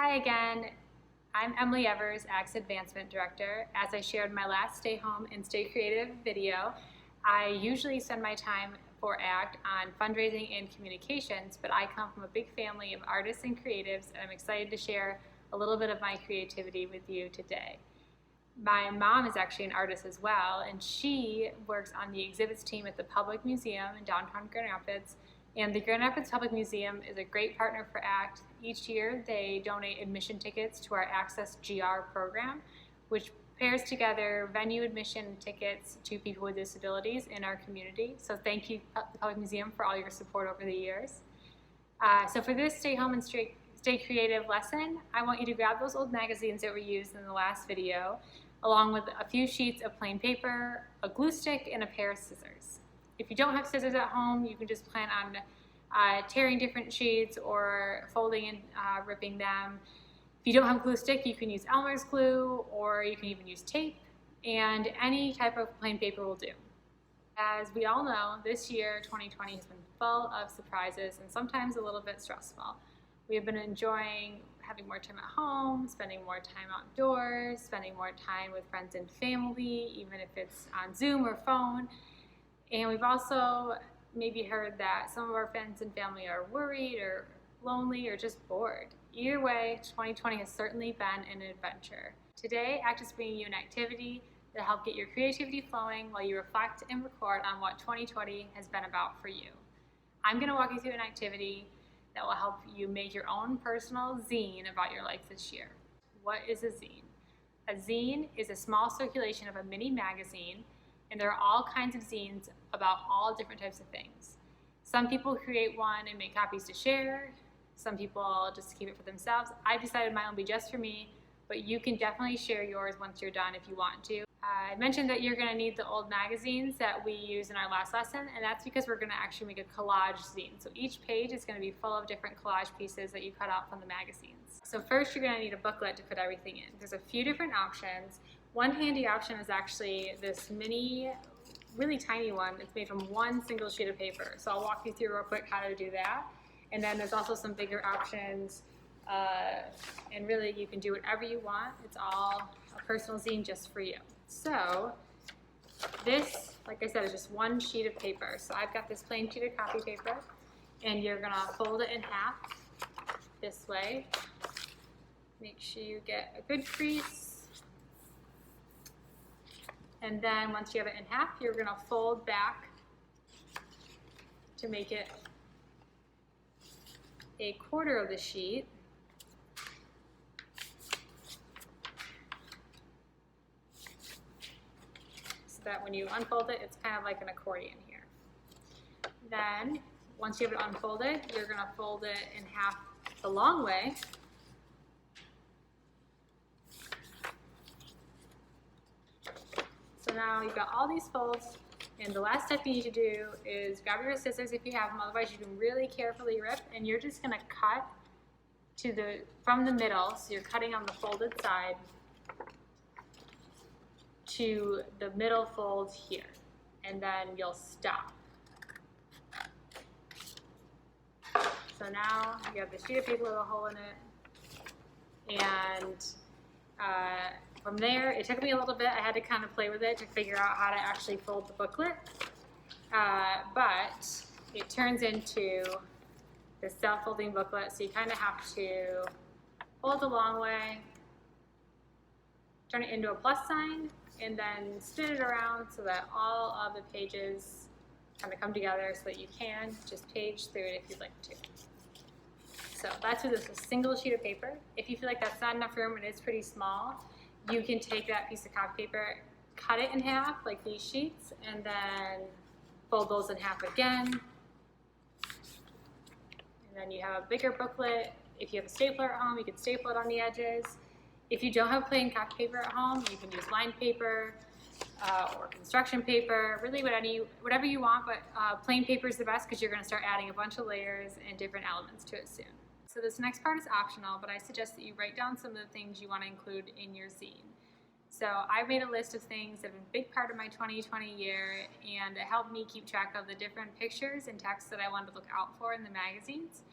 Hi again. I'm Emily Evers, ACT's Advancement Director. As I shared in my last Stay Home and Stay Creative video, I usually spend my time for ACT on fundraising and communications, but I come from a big family of artists and creatives, and I'm excited to share a little bit of my creativity with you today. My mom is actually an artist as well, and she works on the exhibits team at the Public Museum in downtown Grand Rapids. And the Grand Rapids Public Museum is a great partner for ACT. Each year they donate admission tickets to our Access GR program, which pairs together venue admission tickets to people with disabilities in our community. So thank you, the Public Museum, for all your support over the years. So for this Stay Home and Stay Creative lesson, I want you to grab those old magazines that were used in the last video, along with a few sheets of plain paper, a glue stick, and a pair of scissors. If you don't have scissors at home, you can just plan on tearing different sheets or folding and ripping them. If you don't have a glue stick, you can use Elmer's glue, or you can even use tape, and any type of plain paper will do. As we all know, this year, 2020, has been full of surprises and sometimes a little bit stressful. We have been enjoying having more time at home, spending more time outdoors, spending more time with friends and family, even if it's on Zoom or phone. And we've also maybe heard that some of our friends and family are worried or lonely or just bored. Either way, 2020 has certainly been an adventure. Today, ACT is bringing you an activity that will help get your creativity flowing while you reflect and record on what 2020 has been about for you. I'm going to walk you through an activity that will help you make your own personal zine about your life this year. What is a zine? A zine is a small circulation of a mini magazine, and there are all kinds of zines about all different types of things. Some people create one and make copies to share. Some people just keep it for themselves. I've decided mine will be just for me, but you can definitely share yours once you're done if you want to. I mentioned that you're going to need the old magazines that we used in our last lesson, and that's because we're going to actually make a collage zine. So each page is going to be full of different collage pieces that you cut out from the magazines. So first you're going to need a booklet to put everything in. There's a few different options. One handy option is actually this mini, really tiny one. It's made from one single sheet of paper. So I'll walk you through real quick how to do that. And then there's also some bigger options, and really you can do whatever you want. It's all a personal zine just for you. So this, like I said, is just one sheet of paper. So I've got this plain sheet of copy paper, and you're gonna fold it in half this way. Make sure you get a good crease. And then once you have it in half, you're gonna fold back to make it a quarter of the sheet. So that when you unfold it, it's kind of like an accordion here. Then, once you have it unfolded, you're gonna fold it in half the long way. So now you've got all these folds, and the last step you need to do is grab your scissors if you have them, otherwise you can really carefully rip, and you're just going to cut from the middle, so you're cutting on the folded side to the middle fold here, and then you'll stop. So now you have the sheet of paper with a hole in it, and from there, it took me a little bit. I had to kind of play with it to figure out how to actually fold the booklet, but it turns into the self-folding booklet, so you kind of have to fold the long way, turn it into a plus sign, and then spin it around so that all of the pages kind of come together so that you can just page through it if you'd like to. So that's with this single sheet of paper. If you feel like that's not enough room and it's pretty small, you can take that piece of copy paper, cut it in half like these sheets, and then fold those in half again. And then you have a bigger booklet. If you have a stapler at home, you can staple it on the edges. If you don't have plain copy paper at home, you can use lined paper or construction paper, really whatever you want, but plain paper is the best because you're going to start adding a bunch of layers and different elements to it soon. So this next part is optional, but I suggest that you write down some of the things you want to include in your zine. So I made a list of things that have been a big part of my 2020 year, and it helped me keep track of the different pictures and texts that I wanted to look out for in the magazines.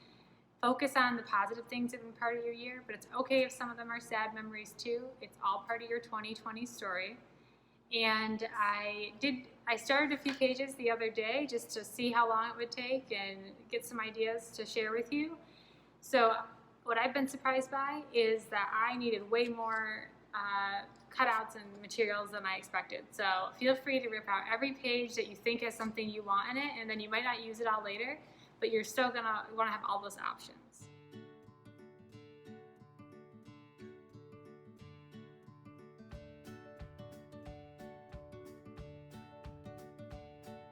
Focus on the positive things that have been part of your year, but it's okay if some of them are sad memories too. It's all part of your 2020 story. And I started a few pages the other day just to see how long it would take and get some ideas to share with you. So what I've been surprised by is that I needed way more cutouts and materials than I expected. So feel free to rip out every page that you think has something you want in it, and then you might not use it all later, but you're still gonna want to have all those options.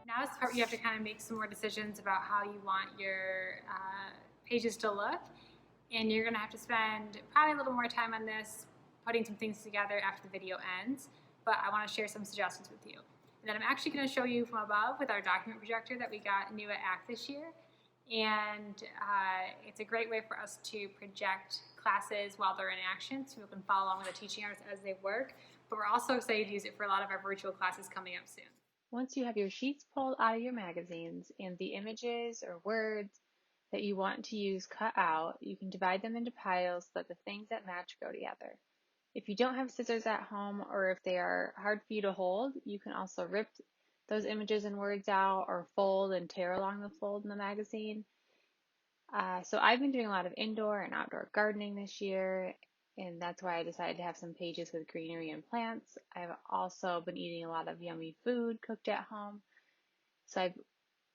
Now is the part where you have to kind of make some more decisions about how you want your pages to look, and you're gonna have to spend probably a little more time on this, putting some things together after the video ends, but I wanna share some suggestions with you. And then I'm actually gonna show you from above with our document projector that we got new at ACT this year. And it's a great way for us to project classes while they're in action so people can follow along with the teaching hours as they work. But we're also excited to use it for a lot of our virtual classes coming up soon. Once you have your sheets pulled out of your magazines and the images or words that you want to use cut out, you can divide them into piles so that the things that match go together. If you don't have scissors at home or if they are hard for you to hold, you can also rip those images and words out or fold and tear along the fold in the magazine. So I've been doing a lot of indoor and outdoor gardening this year, and that's why I decided to have some pages with greenery and plants. I've also been eating a lot of yummy food cooked at home, so I've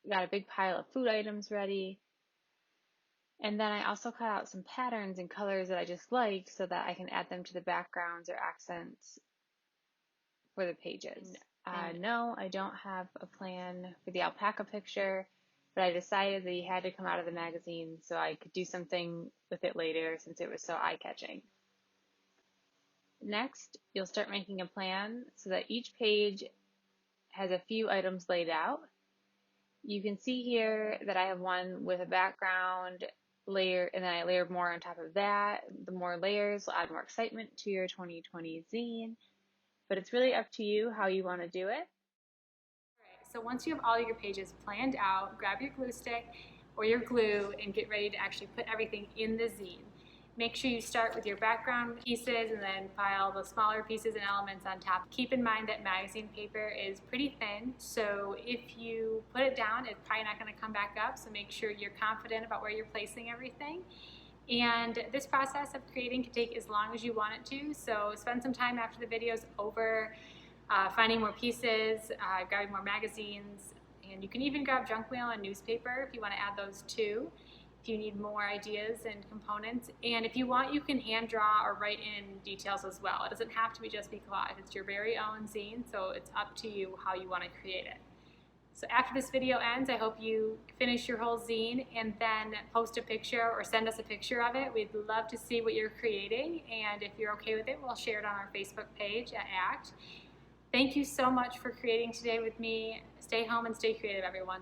got a big pile of food items ready. And then I also cut out some patterns and colors that I just liked so that I can add them to the backgrounds or accents for the pages. No, I don't have a plan for the alpaca picture, but I decided that he had to come out of the magazine so I could do something with it later since it was so eye-catching. Next, you'll start making a plan so that each page has a few items laid out. You can see here that I have one with a background layer, and then I layered more on top of that. The more layers will add more excitement to your 2020 zine, but it's really up to you how you want to do it. So once you have all your pages planned out, grab your glue stick or your glue and get ready to actually put everything in the zine. Make sure you start with your background pieces and then pile the smaller pieces and elements on top. Keep in mind that magazine paper is pretty thin, so if you put it down, it's probably not going to come back up, so make sure you're confident about where you're placing everything. And this process of creating can take as long as you want it to, so spend some time after the video's over finding more pieces, grabbing more magazines, and you can even grab junk mail and newspaper if you want to add those too, if you need more ideas and components. And if you want, you can hand draw or write in details as well. It doesn't have to just be collage. It's your very own zine, so it's up to you how you want to create it. So after this video ends, I hope you finish your whole zine and then post a picture or send us a picture of it. We'd love to see what you're creating, and if you're okay with it, we'll share it on our Facebook page at ACT. Thank you so much for creating today with me. Stay home and stay creative, everyone.